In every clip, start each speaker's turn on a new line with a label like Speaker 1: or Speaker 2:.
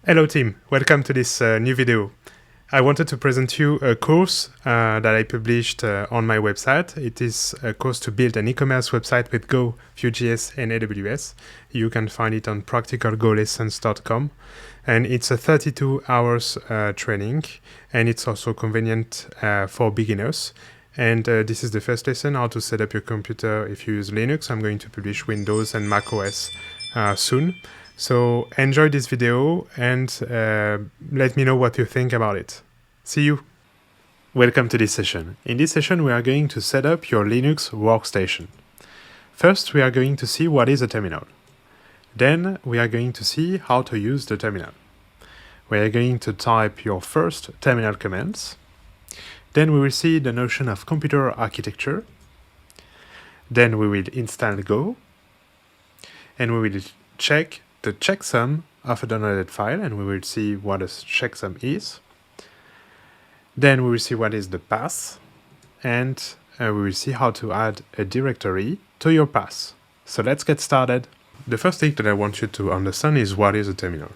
Speaker 1: Hello team, welcome to this new video. I wanted to present you a course that I published on my website. It is a course to build an e-commerce website with Go, Vue.js and AWS. You can find it on practicalgolessons.com, and it's a 32 hours training, and it's also convenient for beginners. And this is the first lesson, how to set up your computer if you use Linux. I'm going to publish Windows and Mac OS soon. So enjoy this video and let me know what you think about it. See you! Welcome to this session. In this session we are going to set up your Linux workstation. First we are going to see what is a terminal. Then we are going to see how to use the terminal. We are going to type your first terminal commands. Then we will see the notion of computer architecture. Then we will install Go. And we will check the checksum of a downloaded file, and we will see what a checksum is. Then we will see what is the path, and we will see how to add a directory to your path. So let's get started. The first thing that I want you to understand is what is a terminal.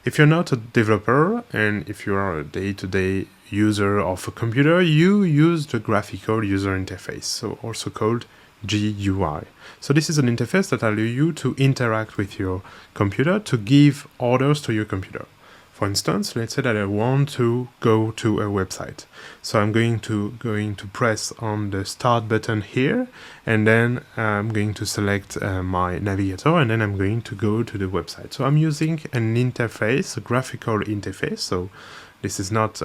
Speaker 1: If you're not a developer, and if you are a day-to-day user of a computer, you use the graphical user interface, so also called GUI. So this is an interface that allows you to interact with your computer, to give orders to your computer. For instance, let's say that I want to go to a website. So I'm going to press on the start button here, and then I'm going to select my navigator, and then I'm going to go to the website. So I'm using an interface, a graphical interface. So this is not,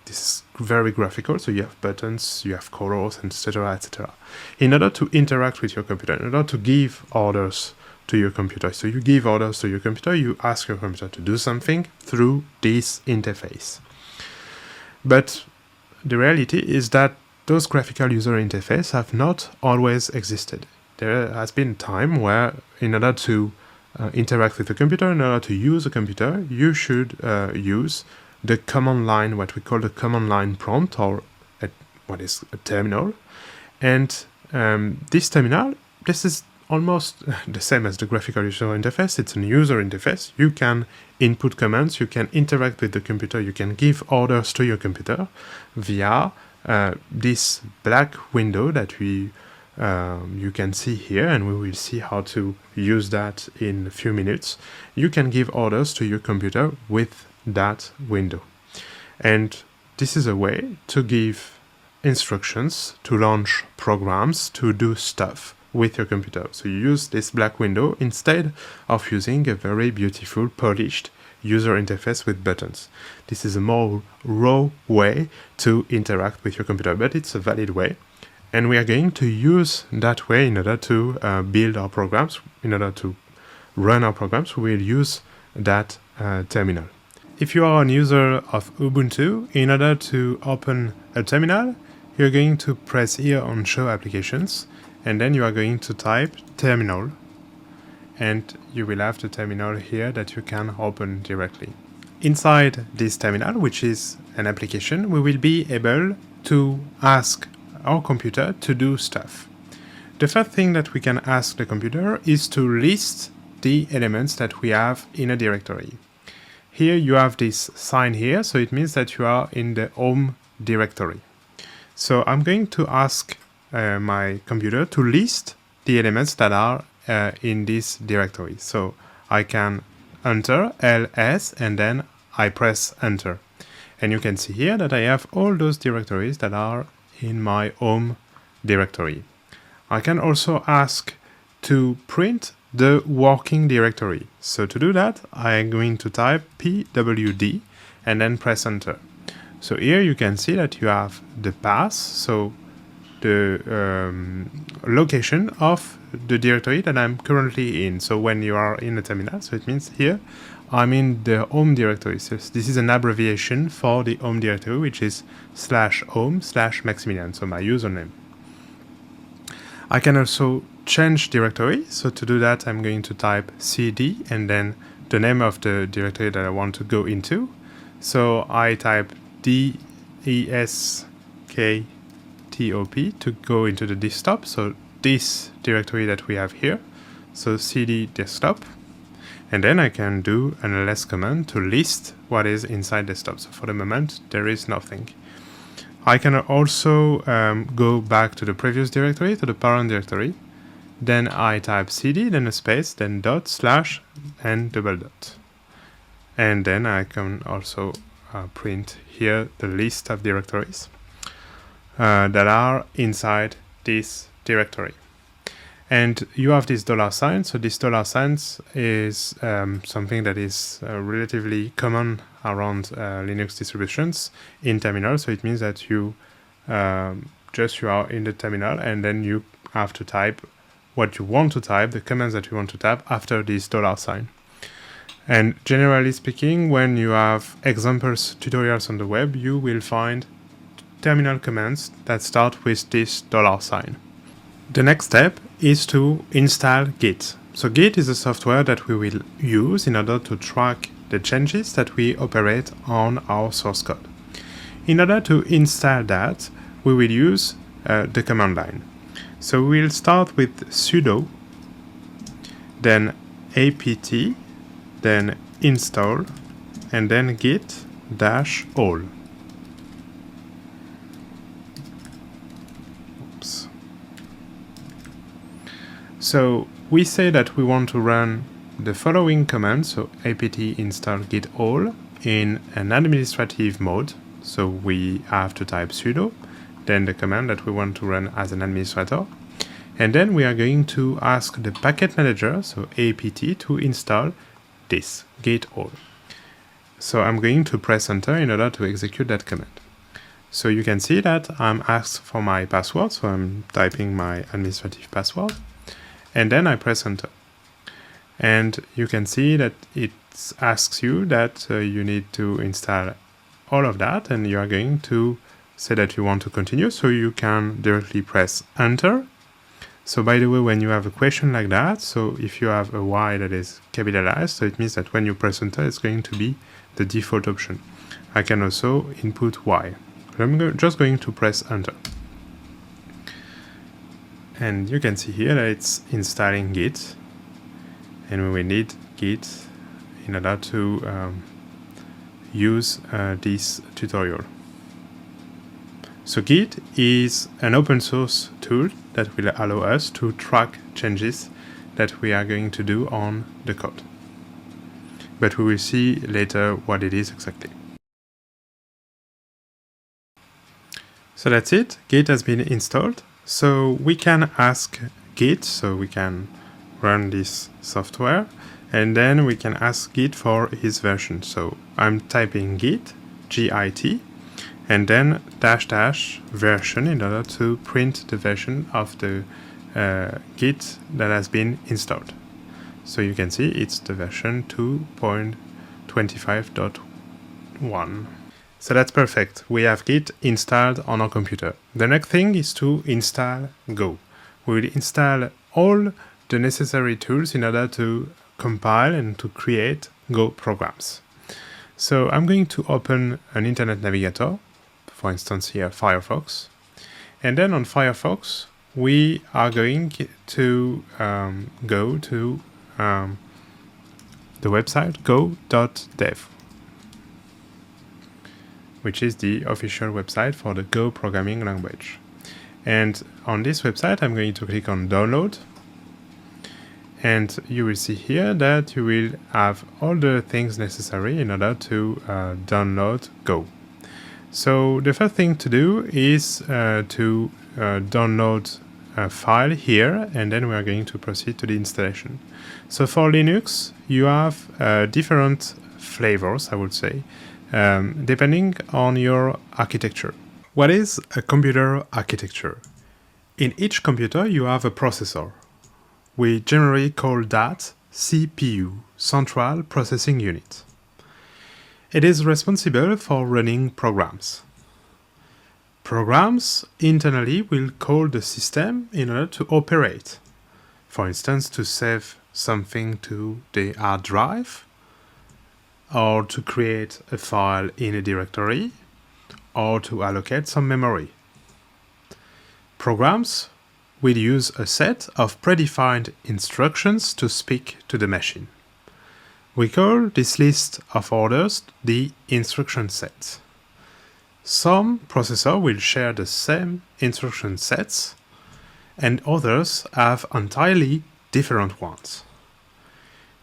Speaker 1: this is very graphical, so you have buttons, you have colors, etc., etc. In order to interact with your computer, in order to give orders to your computer, so you give orders to your computer, you ask your computer to do something through this interface. But the reality is that those graphical user interfaces have not always existed. There has been a time where, in order to interact with the computer, in order to use a computer, you should use the command line, what we call the command line prompt, or what is a terminal. And this terminal, this is almost the same as the graphical user interface. It's a user interface. You can input commands, you can interact with the computer, you can give orders to your computer via this black window that you can see here, and we will see how to use that in a few minutes. You can give orders to your computer with that window, and this is a way to give instructions, to launch programs, to do stuff with your computer. So you use this black window instead of using a very beautiful, polished user interface with buttons. This is a more raw way to interact with your computer, but it's a valid way, and we are going to use that way in order to build our programs. In order to run our programs, we will use that terminal. If you are a user of Ubuntu, in order to open a terminal, you're going to press here on Show Applications, and then you are going to type terminal, and you will have the terminal here that you can open directly. Inside this terminal, which is an application, we will be able to ask our computer to do stuff. The first thing that we can ask the computer is to list the elements that we have in a directory. Here you have this sign here, so it means that you are in the home directory. So I'm going to ask my computer to list the elements that are in this directory. So I can enter ls, and then I press enter. And you can see here that I have all those directories that are in my home directory. I can also ask to print the working directory. So to do that, I am going to type pwd and then press enter. So here you can see that you have the path, so the location of the directory that I'm currently in. So when you are in a terminal, so it means here I'm in the home directory. So this is an abbreviation for the home directory, which is /home/Maximilian, so my username. I can also change directory. So to do that, I'm going to type cd and then the name of the directory that I want to go into. So I type deskTOP to go into the desktop. So this directory that we have here. So cd desktop. And then I can do an ls command to list what is inside desktop. So for the moment, there is nothing. I can also go back to the previous directory, to the parent directory. Then I type cd, then a space, then dot, slash, and double dot. And then I can also print here the list of directories that are inside this directory. And you have this $sign. So this $sign is something that is relatively common around Linux distributions in terminal. So it means that you are in the terminal, and then you have to type what you want to type, the commands that you want to type after this $sign. And generally speaking, when you have examples tutorials on the web, you will find terminal commands that start with this $sign. The next step is to install Git. So Git is a software that we will use in order to track the changes that we operate on our source code. In order to install that, we will use the command line. So we'll start with sudo, then apt, then install, and then git-all. Oops. So we say that we want to run the following command, so apt install git-all, in an administrative mode. So we have to type sudo, then the command that we want to run as an administrator. And then we are going to ask the packet manager, so apt, to install this, git-all. So I'm going to press enter in order to execute that command. So you can see that I'm asked for my password, so I'm typing my administrative password, and then I press enter. And you can see that it asks you that you need to install all of that, and you are going to say that you want to continue, so you can directly press enter. So by the way, when you have a question like that, so if you have a Y that is capitalized, so it means that when you press enter, it's going to be the default option. I can also input Y. I'm just going to press enter. And you can see here that it's installing Git, and we will need Git in order to use this tutorial. So Git is an open source tool that will allow us to track changes that we are going to do on the code. But we will see later what it is exactly. So that's it, Git has been installed. So we can ask Git, so we can run this software, and then we can ask Git for his version. So I'm typing Git, Git, and then -- version in order to print the version of the Git that has been installed. So you can see it's the version 2.25.1. So that's perfect. We have Git installed on our computer. The next thing is to install Go. We will install all the necessary tools in order to compile and to create Go programs. So I'm going to open an internet navigator, for instance here Firefox, and then on Firefox we are going to go to the website go.dev, which is the official website for the Go programming language. And on this website I'm going to click on download, and you will see here that you will have all the things necessary in order to download Go. So the first thing to do is to download a file here, and then we are going to proceed to the installation. So for Linux, you have different flavors, I would say, depending on your architecture. What is a computer architecture? In each computer, you have a processor. We generally call that CPU, Central Processing Unit. It is responsible for running programs. Programs internally will call the system in order to operate. For instance, to save something to the hard drive, or to create a file in a directory, or to allocate some memory. Programs will use a set of predefined instructions to speak to the machine. We call this list of orders the instruction set. Some processors will share the same instruction sets, and others have entirely different ones.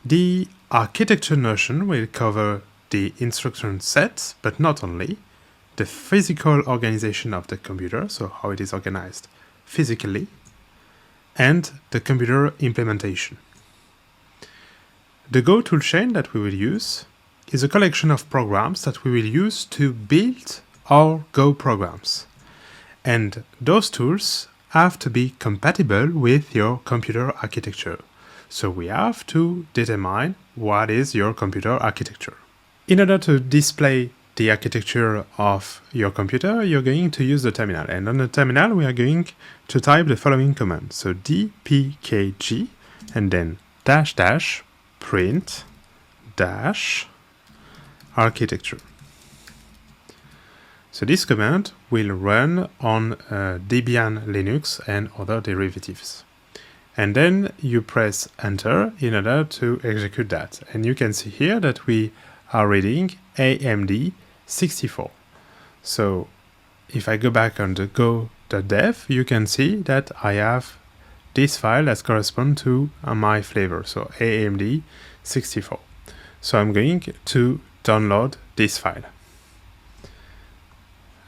Speaker 1: The architecture notion will cover the instruction set, but not only, the physical organization of the computer, so how it is organized physically, and the computer implementation. The Go toolchain that we will use is a collection of programs that we will use to build our Go programs. And those tools have to be compatible with your computer architecture. So we have to determine what is your computer architecture. In order to display the architecture of your computer, you're going to use the terminal. And on the terminal, we are going to type the following command. So dpkg and then -- print -architecture. So this command will run on Debian Linux and other derivatives. And then you press enter in order to execute that. And you can see here that we are reading AMD 64. So if I go back on the go.dev, you can see that I have this file that corresponds to my flavor, so AMD 64. So I'm going to download this file.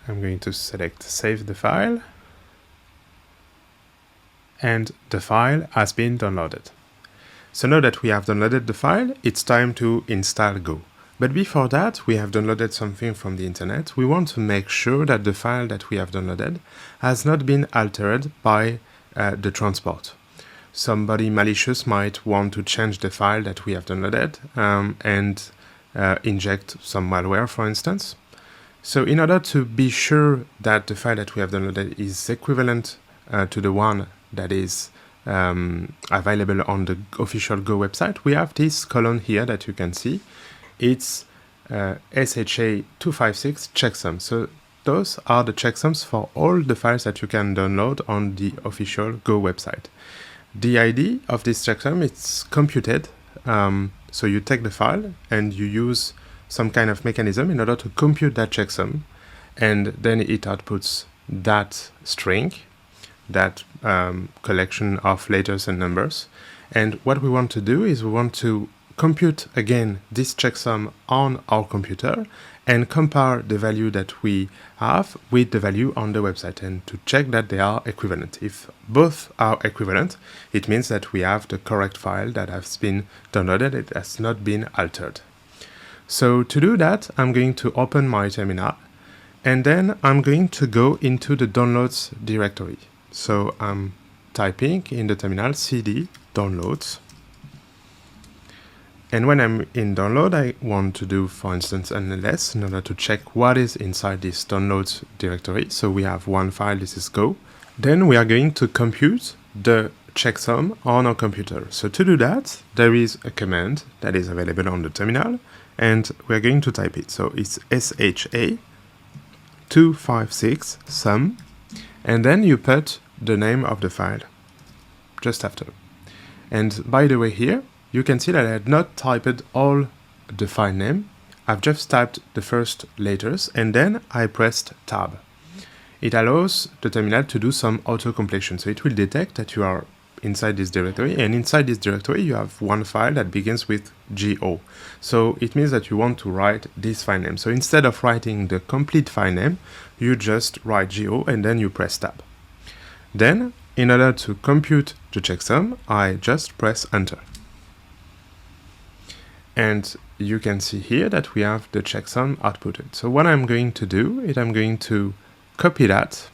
Speaker 1: I'm going to select save the file, and the file has been downloaded. So now that we have downloaded the file, it's time to install Go. But before that, we have downloaded something from the internet. We want to make sure that the file that we have downloaded has not been altered by the transport. Somebody malicious might want to change the file that we have downloaded and inject some malware, for instance. So in order to be sure that the file that we have downloaded is equivalent to the one that is available on the official Go website, we have this column here that you can see. It's SHA-256 checksum. So those are the checksums for all the files that you can download on the official Go website. The idea of this checksum is computed. So you take the file and you use some kind of mechanism in order to compute that checksum, and then it outputs that string, that collection of letters and numbers. And what we want to do is we want to compute again this checksum on our computer and compare the value that we have with the value on the website, and to check that they are equivalent. If both are equivalent, it means that we have the correct file that has been downloaded, it has not been altered. So to do that, I'm going to open my terminal, and then I'm going to go into the downloads directory. So I'm typing in the terminal cd downloads. And when I'm in download, I want to do, for instance, an ls in order to check what is inside this downloads directory. So we have one file, this is Go. Then we are going to compute the checksum on our computer. So to do that, there is a command that is available on the terminal, and we're going to type it. So it's SHA-256 sum, and then you put the name of the file just after. And by the way, here, you can see that I had not typed all the file name. I've just typed the first letters, and then I pressed tab. It allows the terminal to do some auto-completion. So it will detect that you are inside this directory, and inside this directory you have one file that begins with go. So it means that you want to write this file name. So instead of writing the complete file name, you just write go and then you press tab. Then, in order to compute the checksum, I just press enter. And you can see here that we have the checksum outputted. So what I'm going to do is I'm going to copy that,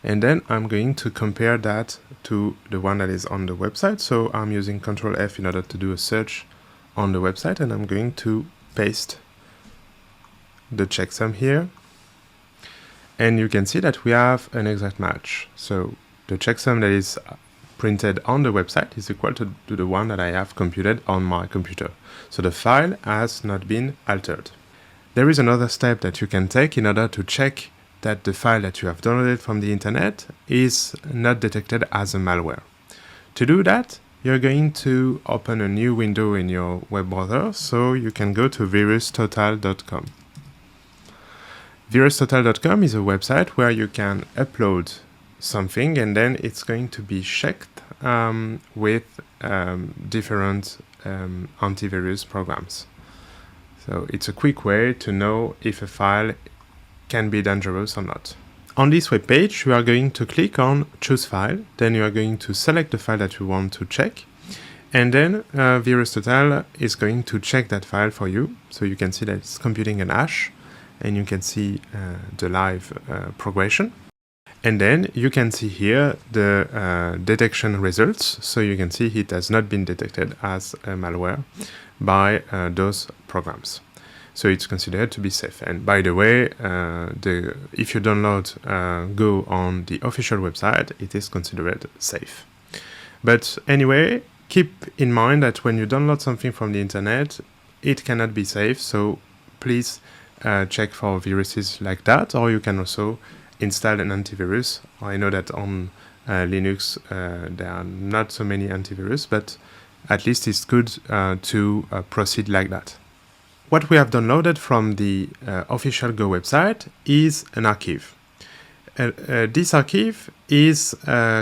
Speaker 1: and then I'm going to compare that to the one that is on the website. So I'm using Ctrl F in order to do a search on the website, and I'm going to paste the checksum here. And you can see that we have an exact match. So the checksum that is printed on the website is equal to the one that I have computed on my computer. So the file has not been altered. There is another step that you can take in order to check that the file that you have downloaded from the internet is not detected as a malware. To do that, you're going to open a new window in your web browser, so you can go to virustotal.com. Virustotal.com is a website where you can upload something and then it's going to be checked with different antivirus programs. So it's a quick way to know if a file can be dangerous or not. On this web page, you are going to click on Choose File, then you are going to select the file that you want to check, and then VirusTotal is going to check that file for you. So you can see that it's computing an hash, and you can see the live progression. And then you can see here the detection results. So you can see it has not been detected as a malware by those programs. So it's considered to be safe. And by the way, if you download Go on the official website, it is considered safe. But anyway, keep in mind that when you download something from the internet, it cannot be safe. So please check for viruses like that, or you can also install an antivirus. I know that on Linux there are not so many antivirus, but at least it's good to proceed like that. What we have downloaded from the official Go website is an archive. This archive is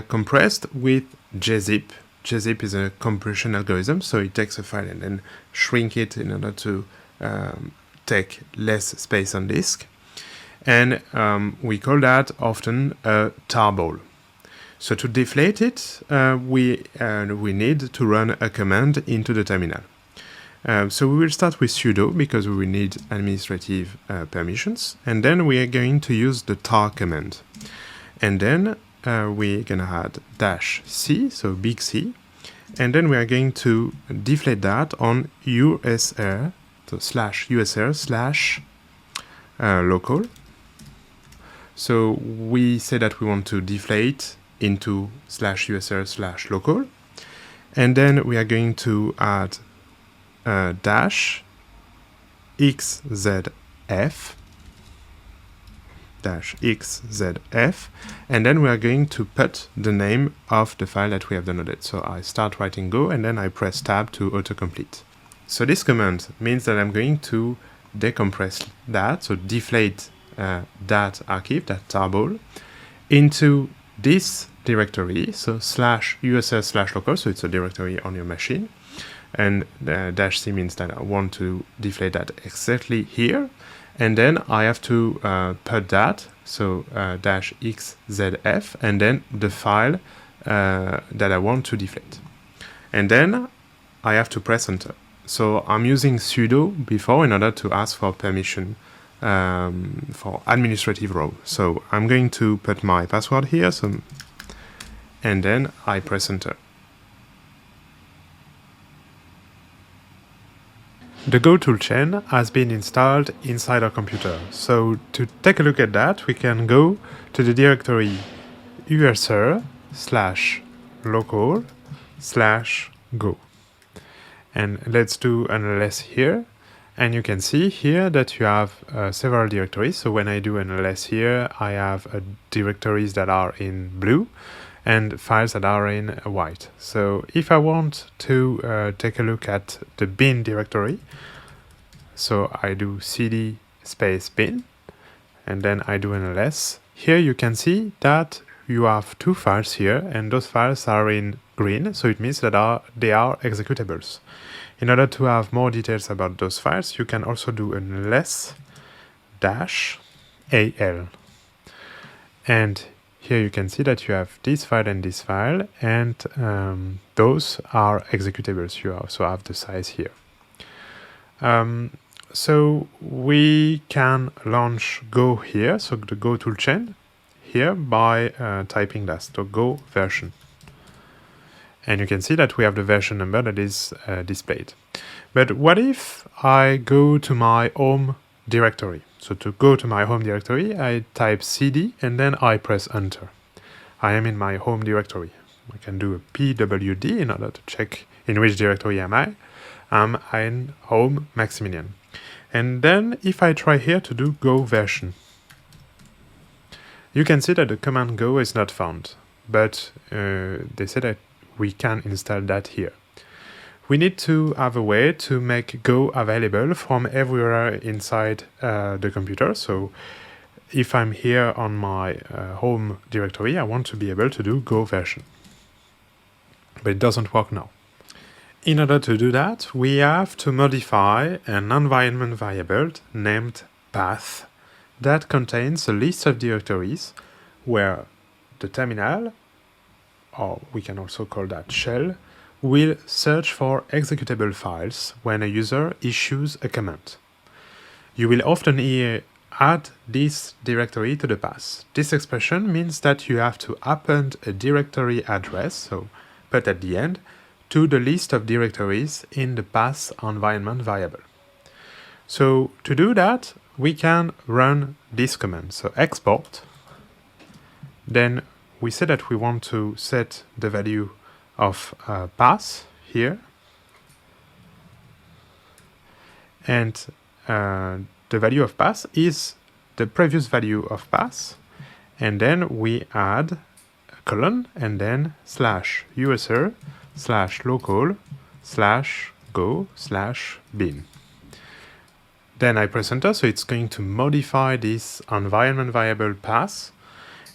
Speaker 1: compressed with gzip. Gzip is a compression algorithm, so it takes a file and then shrink it in order to take less space on disk. And we call that often a tarball. So to deflate it, we need to run a command into the terminal. So we will start with sudo because we will need administrative permissions, and then we are going to use the tar command. And then we're going to add -c, so big C, and then we are going to deflate that on usr, so /usr/local. So we say that we want to deflate into /usr/local, and then we are going to add -xzf, and then we are going to put the name of the file that we have downloaded. So I start writing Go, and then I press Tab to autocomplete. So this command means that I'm going to decompress that, so deflate that archive, that tarball, into this directory, so /usr/local, so it's a directory on your machine. And -c means that I want to deflate that exactly here. And then I have to put that, so -xzf, and then the file that I want to deflate. And then I have to press enter. So I'm using sudo before in order to ask for permission for administrative role. So I'm going to put my password here, and then I press enter. The Go toolchain has been installed inside our computer. So to take a look at that, we can go to the directory usr/local/go. And let's do an ls here. And you can see here that you have several directories. So when I do an ls here, I have directories that are in blue and files that are in white. So if I want to take a look at the bin directory, so I do cd space bin, and then I do an ls. Here you can see that you have two files here, and those files are in green, so it means that they are executables. In order to have more details about those files, you can also do an ls -al. And here you can see that you have this file and this file, and those are executables. You also have the size here. So we can launch Go here, so the Go toolchain here, by typing that, so Go version. And you can see that we have the version number that is displayed. But what if I go to my home directory? So to go to my home directory, I type cd and then I press enter. I am in my home directory. I can do a pwd in order to check in which directory am I. I'm in home Maximilian. And then if I try here to do Go version, you can see that the command Go is not found. But they say that we can install that here. We need to have a way to make Go available from everywhere inside the computer. So if I'm here on my home directory, I want to be able to do Go version. But it doesn't work now. In order to do that, we have to modify an environment variable named path that contains a list of directories where the terminal, or we can also call that shell, will search for executable files when a user issues a command. You will often hear add this directory to the path. This expression means that you have to append a directory address, so put at the end, to the list of directories in the path environment variable. So to do that, we can run this command. So export, then we say that we want to set the value of path here, and the value of path is the previous value of path, and then we add a colon and then slash user slash local slash go slash bin. Then I press enter, so it's going to modify this environment variable path,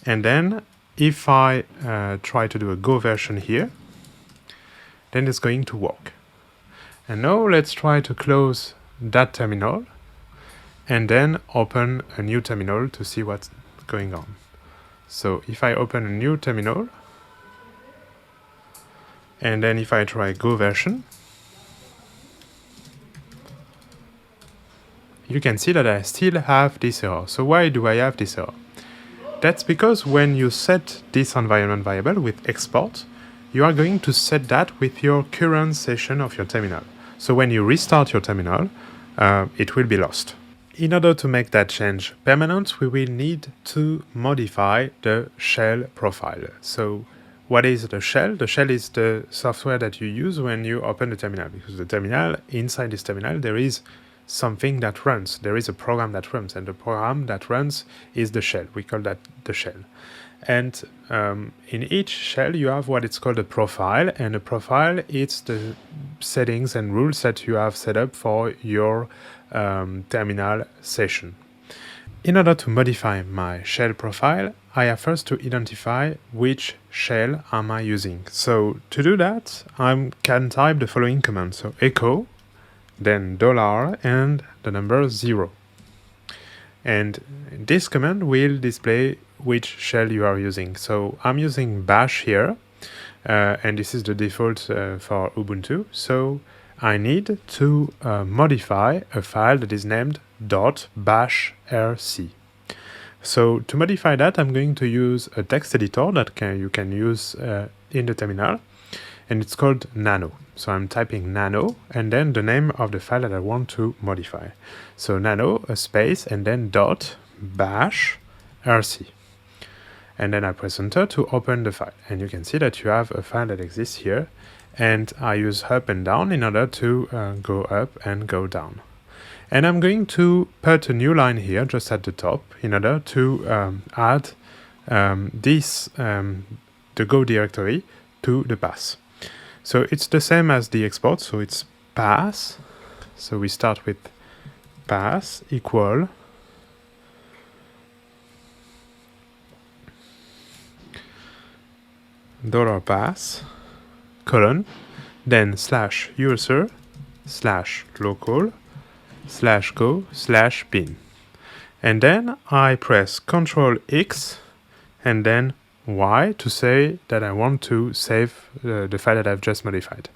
Speaker 1: and then if I try to do a Go version here, then it's going to work. And now let's try to close that terminal and then open a new terminal to see what's going on. So if I open a new terminal, and then if I try Go version, you can see that I still have this error. So why do I have this error? That's because when you set this environment variable with export, you are going to set that with your current session of your terminal. So when you restart your terminal, it will be lost. In order to make that change permanent, we will need to modify the shell profile. So what is the shell? The shell is the software that you use when you open the terminal, because the terminal, inside this terminal, there is something that runs. There is a program that runs, and the program that runs is the shell. We call that the shell. And in each shell, you have what it's called a profile, and a profile is the settings and rules that you have set up for your terminal session. In order to modify my shell profile, I have first to identify which shell am I using. So to do that, I can type the following command. So echo, then $, and the number 0. And this command will display which shell you are using. So I'm using bash here, and this is the default for Ubuntu. So I need to modify a file that is named .bashrc. So to modify that, I'm going to use a text editor that you can use in the terminal, and it's called nano. So I'm typing nano and then the name of the file that I want to modify. So nano, a space, and then .bashrc. And then I press enter to open the file. And you can see that you have a file that exists here. And I use up and down in order to go up and go down. And I'm going to put a new line here just at the top in order to add the Go directory to the path. So it's the same as the export, so it's path. So we start with path equal $path colon, then slash user slash local slash go slash bin. And then I press Ctrl X and then Y to say that I want to save the file that I've just modified.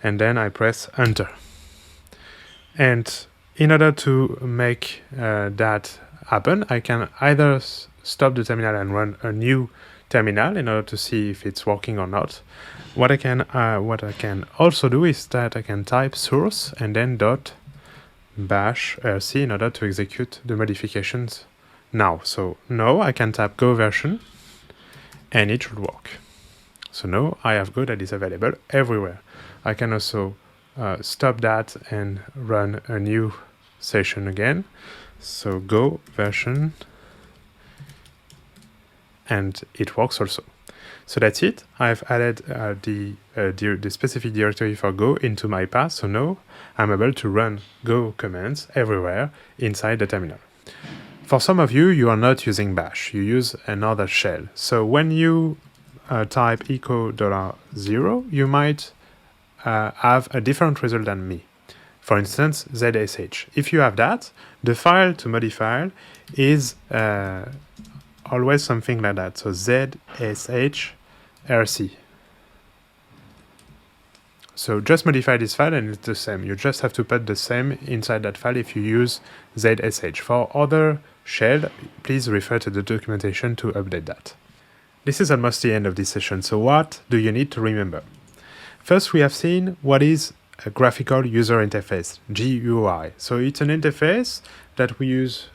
Speaker 1: And then I press enter. And in order to make that happen, I can either stop the terminal and run a new terminal in order to see if it's working or not. What I can also do is that I can type source and then .bashrc in order to execute the modifications now. So now I can type Go version and it should work. So now I have Go that is available everywhere. I can also stop that and run a new session again. So Go version, and it works also. So that's it. I've added the specific directory for Go into my path, so now I'm able to run Go commands everywhere inside the terminal. For some of you, you are not using bash, you use another shell. So when you type echo $0, you might have a different result than me. For instance, ZSH. If you have that, the file to modify is always something like that. So ZSH RC. So just modify this file and it's the same. You just have to put the same inside that file if you use ZSH. For other shell, please refer to the documentation to update that. This is almost the end of this session. So what do you need to remember? First, we have seen what is a graphical user interface, GUI. So it's an interface that we use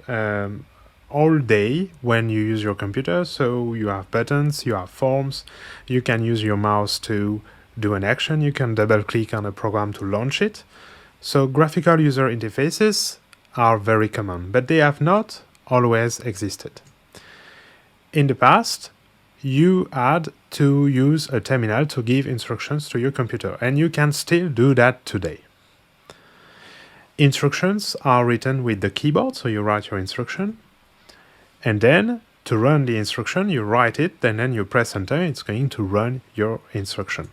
Speaker 1: all day when you use your computer. So you have buttons, you have forms, you can use your mouse to do an action, you can double click on a program to launch it. So graphical user interfaces are very common, but they have not always existed. In the past, you had to use a terminal to give instructions to your computer, and you can still do that today. Instructions are written with the keyboard, so you write your instruction, and then to run the instruction, you write it, and then you press enter, it's going to run your instruction.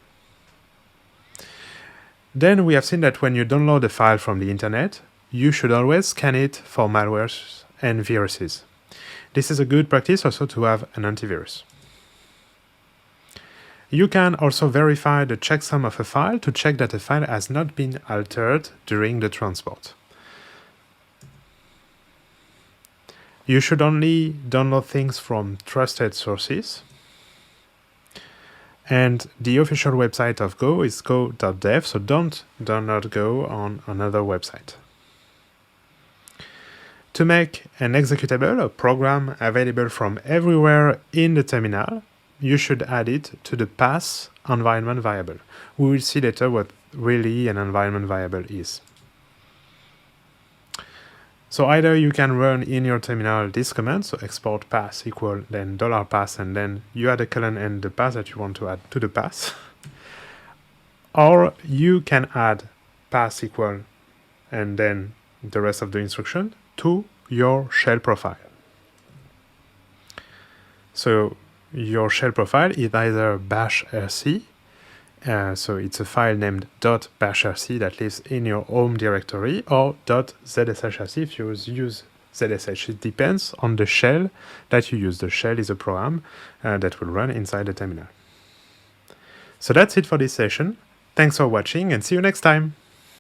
Speaker 1: Then we have seen that when you download a file from the internet, you should always scan it for malwares and viruses. This is a good practice also to have an antivirus. You can also verify the checksum of a file to check that a file has not been altered during the transport. You should only download things from trusted sources. And the official website of Go is go.dev, so don't download Go on another website. To make an executable, a program available from everywhere in the terminal, you should add it to the path environment variable. We will see later what really an environment variable is. So either you can run in your terminal this command, so export path equal then $path, and then you add a colon and the path that you want to add to the path. Or you can add path equal and then the rest of the instruction to your shell profile. So your shell profile is either bash rc, so it's a file named .bashrc that lives in your home directory, or .zshrc if you use ZSH. It depends on the shell that you use. The shell is a program that will run inside the terminal. So that's it for this session. Thanks for watching and see you next time.